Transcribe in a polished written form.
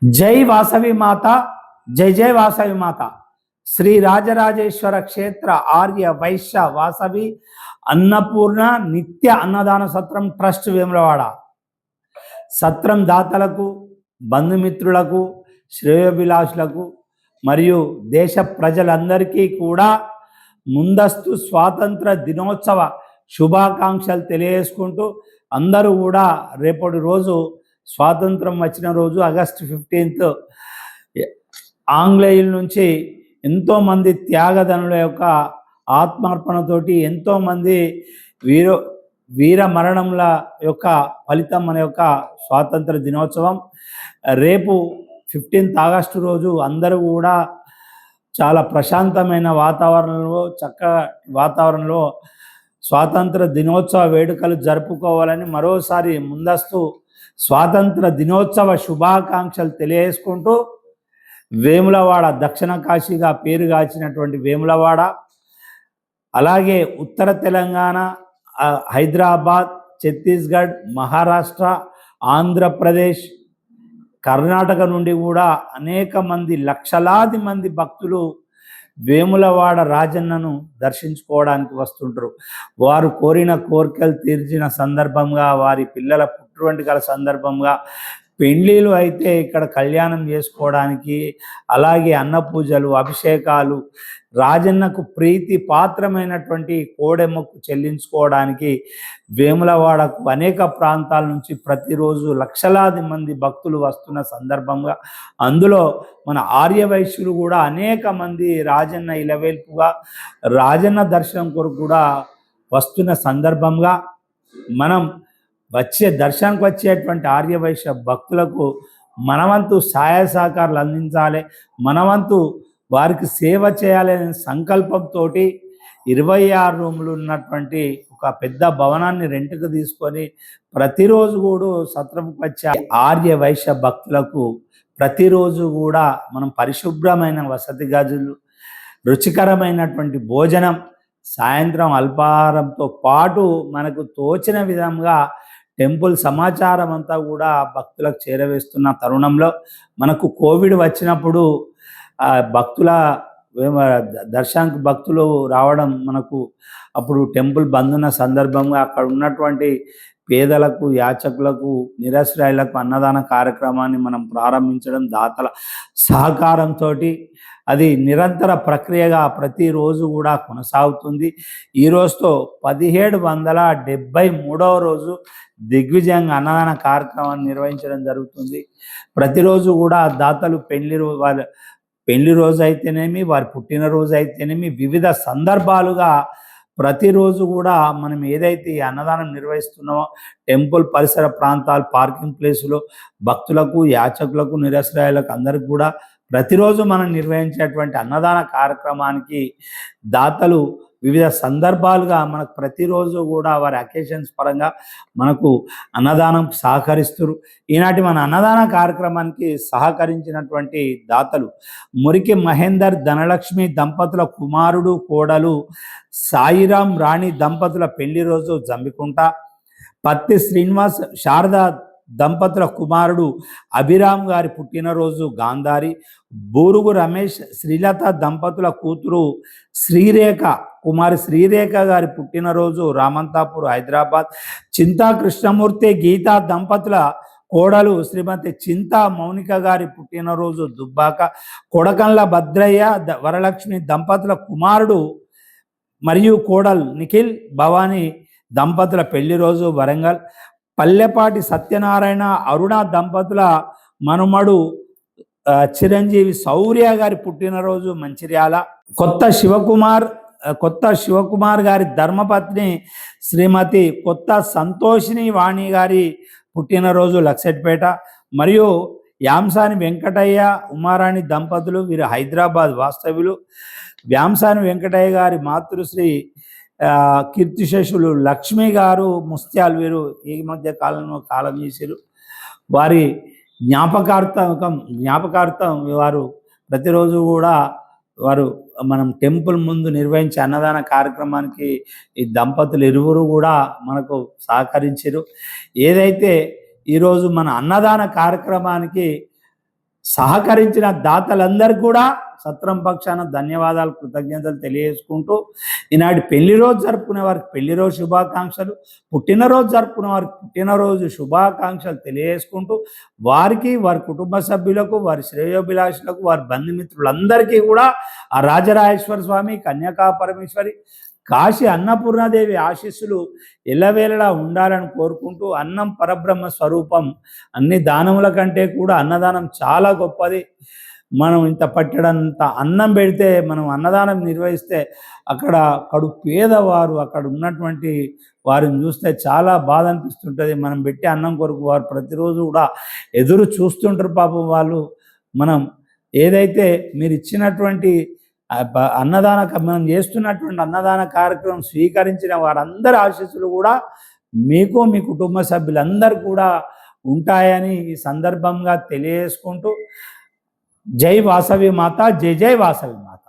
जय वासवी माता, जय जय वासवी माता। श्री राजराजेश्वर क्षेत्र आर्य वैश्य वासवी अन्नपूर्ण नित्य अन्नदान सत्रम ट्रस्ट वेमुलवाड़ सत्रम दातलकु बंधुमित्रुलकु श्रेयोभिलाषुలకు మరియు దేశ ప్రజలందరికీ కూడా ముందస్తు స్వాతంత్ర దినోత్సవ శుభాకాంక్షలు తెలియజేసుకుంటూ అందరూ కూడా రేపటి రోజు స్వాతంత్రం వచ్చిన రోజు ఆగస్టు 15 ఆంగ్లేయుల నుంచి ఎంతోమంది త్యాగదనుల యొక్క ఆత్మార్పణతోటి ఎంతోమంది వీర మరణముల యొక్క ఫలితం మన యొక్క స్వాతంత్ర దినోత్సవం. రేపు 15 ఆగస్టు రోజు అందరూ కూడా చాలా ప్రశాంతమైన వాతావరణంలో చక్కగా వాతావరణంలో స్వాతంత్ర దినోత్సవ వేడుకలు జరుపుకోవాలని మరోసారి ముందస్తు స్వాతంత్ర దినోత్సవ శుభాకాంక్షలు తెలియజేసుకుంటూ వేములవాడ దక్షిణ కాశీగా పేరుగాచినటువంటి వేములవాడ, అలాగే ఉత్తర తెలంగాణ, హైదరాబాద్, ఛత్తీస్గఢ్, మహారాష్ట్ర, ఆంధ్రప్రదేశ్, కర్ణాటక నుండి కూడా అనేక మంది లక్షలాది మంది భక్తులు వేములవాడ రాజన్నను దర్శించుకోవడానికి వస్తుంటారు. వారు కోరిన కోరికలు తీర్చిన సందర్భంగా, వారి పిల్లల పుట్టువెంట్రుకల సందర్భంగా, పెళ్ళిళ్ళు అయితే ఇక్కడ కళ్యాణం చేసుకోవడానికి, అలాగే అన్నపూజలు, అభిషేకాలు, రాజన్నకు ప్రీతి పాత్రమైనటువంటి కోడెమ్మకు చెల్లించుకోవడానికి వేములవాడకు అనేక ప్రాంతాల నుంచి ప్రతిరోజు లక్షలాది మంది భక్తులు వస్తున్న సందర్భంగా, అందులో మన ఆర్యవైశ్యులు కూడా అనేక మంది రాజన్న ఇలవేల్పుగా రాజన్న దర్శనం కొరకు కూడా వస్తున్న సందర్భంగా మనం దర్శనానికి వచ్చేటువంటి ఆర్యవైశ్య భక్తులకు మనవంతు సహాయ సహకారాలు అందించాలి, మనవంతు వారికి సేవ చేయాలనే సంకల్పంతో 26 రూములు ఉన్నటువంటి ఒక పెద్ద భవనాన్ని రెంట్కు తీసుకొని ప్రతిరోజు కూడా సత్రంకి వచ్చే ఆర్య వైశ్య భక్తులకు ప్రతిరోజు కూడా మనం పరిశుభ్రమైన వసతి గదులు, రుచికరమైనటువంటి భోజనం, సాయంత్రం అల్పాహారంతో పాటు మనకు తోచిన విధంగా టెంపుల్ సమాచారం అంతా కూడా భక్తులకు చేరవేస్తున్న తరుణంలో మనకు కోవిడ్ వచ్చినప్పుడు భక్తుల దర్శనానికి భక్తులు రావడం, మనకు అప్పుడు టెంపుల్ బంద్ ఉన్న సందర్భంగా అక్కడ ఉన్నటువంటి పేదలకు, యాచకులకు, నిరాశ్రయులకు అన్నదాన కార్యక్రమాన్ని మనం ప్రారంభించడం దాతల సహకారంతో అది నిరంతర ప్రక్రియగా ప్రతిరోజు కూడా కొనసాగుతుంది. ఈ రోజుతో 1773వ రోజు దిగ్విజయంగా అన్నదాన కార్యక్రమాన్ని నిర్వహించడం జరుగుతుంది. ప్రతిరోజు కూడా దాతలు పెళ్లి రోజు అయితేనేమి, వారి పుట్టినరోజు అయితేనేమి, వివిధ సందర్భాలుగా ప్రతిరోజు కూడా మనం ఏదైతే అన్నదానం నిర్వహిస్తున్నామో టెంపుల్ పరిసర ప్రాంతాలు, పార్కింగ్ ప్లేసులో భక్తులకు, యాచకులకు, నిరాశ్రయాలకు అందరికి కూడా ప్రతిరోజు మనం నిర్వహించేటువంటి అన్నదాన కార్యక్రమానికి దాతలు వివిధ సందర్భాలుగా మనకు ప్రతిరోజు కూడా వారి అకేషన్స్ పరంగా మనకు అన్నదానం సహకరిస్తారు. ఈనాటి మన అన్నదాన కార్యక్రమానికి సహకరించినటువంటి దాతలు మురికి మహేందర్ ధనలక్ష్మి దంపతుల కుమారుడు, కోడలు సాయిరాం రాణి దంపతుల పెళ్లి రోజు జంబికుంట, పత్తి శ్రీనివాస్ శారదా దంపతుల కుమారుడు అభిరామ్ గారి పుట్టినరోజు గాంధారి, బూరుగు రమేష్ శ్రీలత దంపతుల కూతురు శ్రీరేఖ కుమారి శ్రీరేఖ గారి పుట్టినరోజు రామంతాపూర్ హైదరాబాద్, చింతా కృష్ణమూర్తి గీతా దంపతుల కోడలు శ్రీమతి చింతా మౌనిక గారి పుట్టినరోజు దుబ్బాక, కొడకండ్ల భద్రయ్య వరలక్ష్మి దంపతుల కుమారుడు మరియు కోడలు నిఖిల్ భవానీ దంపతుల పెళ్లి రోజు వరంగల్, పల్లెపాటి సత్యనారాయణ అరుణ దంపతుల మనుమడు చిరంజీవి శౌర్య గారి పుట్టినరోజు మంచిర్యాల, కొత్త శివకుమార్ గారి ధర్మపత్ని శ్రీమతి కొత్త సంతోషిని వాణి గారి పుట్టినరోజు లక్సెట్పేట, మరియు వ్యాంసాని వెంకటయ్య ఉమారాణి దంపతులు వీరు హైదరాబాద్ వాస్తవ్యులు, వ్యాంసాని వెంకటయ్య గారి మాతృశ్రీ కీర్తిశేషులు లక్ష్మి గారు ముస్త్యాలు వీరు ఈ మధ్య కాలంలో కాలం చేశారు. వారి జ్ఞాపకార్థం వారు ప్రతిరోజు కూడా వారు మనం టెంపుల్ ముందు నిర్వహించే అన్నదాన కార్యక్రమానికి ఈ దంపతులు ఇరువురు కూడా మనకు సహకరించారు. ఏదైతే ఈరోజు మన అన్నదాన కార్యక్రమానికి సహకరించిన దాతలందరికీ కూడా సత్రం పక్షాన ధన్యవాదాలు, కృతజ్ఞతలు తెలియజేసుకుంటూ, ఈనాటి పెళ్లి రోజు జరుపుకునే వారికి పెళ్లి రోజు శుభాకాంక్షలు, పుట్టినరోజు జరుపుకునే వారికి పుట్టినరోజు శుభాకాంక్షలు తెలియజేసుకుంటూ, వారికి, వారి కుటుంబ సభ్యులకు, వారి శ్రేయోభిలాషులకు, వారి బంధుమిత్రులందరికీ కూడా ఆ రాజరాజేశ్వర స్వామి, కన్యకా పరమేశ్వరి, కాశీ అన్నపూర్ణాదేవి ఆశీస్సులు ఎల్లవేళలా ఉండాలని కోరుకుంటూ, అన్నం పరబ్రహ్మ స్వరూపం, అన్ని దానముల కంటే కూడా అన్నదానం చాలా గొప్పది. మనం ఇంత పట్టడంత అన్నం పెడితే, మనం అన్నదానం నిర్వహిస్తే అక్కడ పేదవారు, అక్కడ ఉన్నటువంటి వారిని చూస్తే చాలా బాధ అనిపిస్తుంటుంది. మనం పెట్టే అన్నం కొరకు వారు ప్రతిరోజు కూడా ఎదురు చూస్తుంటారు పాపం వాళ్ళు. మనం ఏదైతే మీరు ఇచ్చినటువంటి మనం చేస్తున్నటువంటి అన్నదాన కార్యక్రమం స్వీకరించిన వారందరి ఆశీస్సులు కూడా మీకు, మీ కుటుంబ సభ్యులందరూ కూడా ఉంటాయని ఈ సందర్భంగా తెలియజేసుకుంటూ, జై వాసవి మాత, జై జై వాసవి మాత.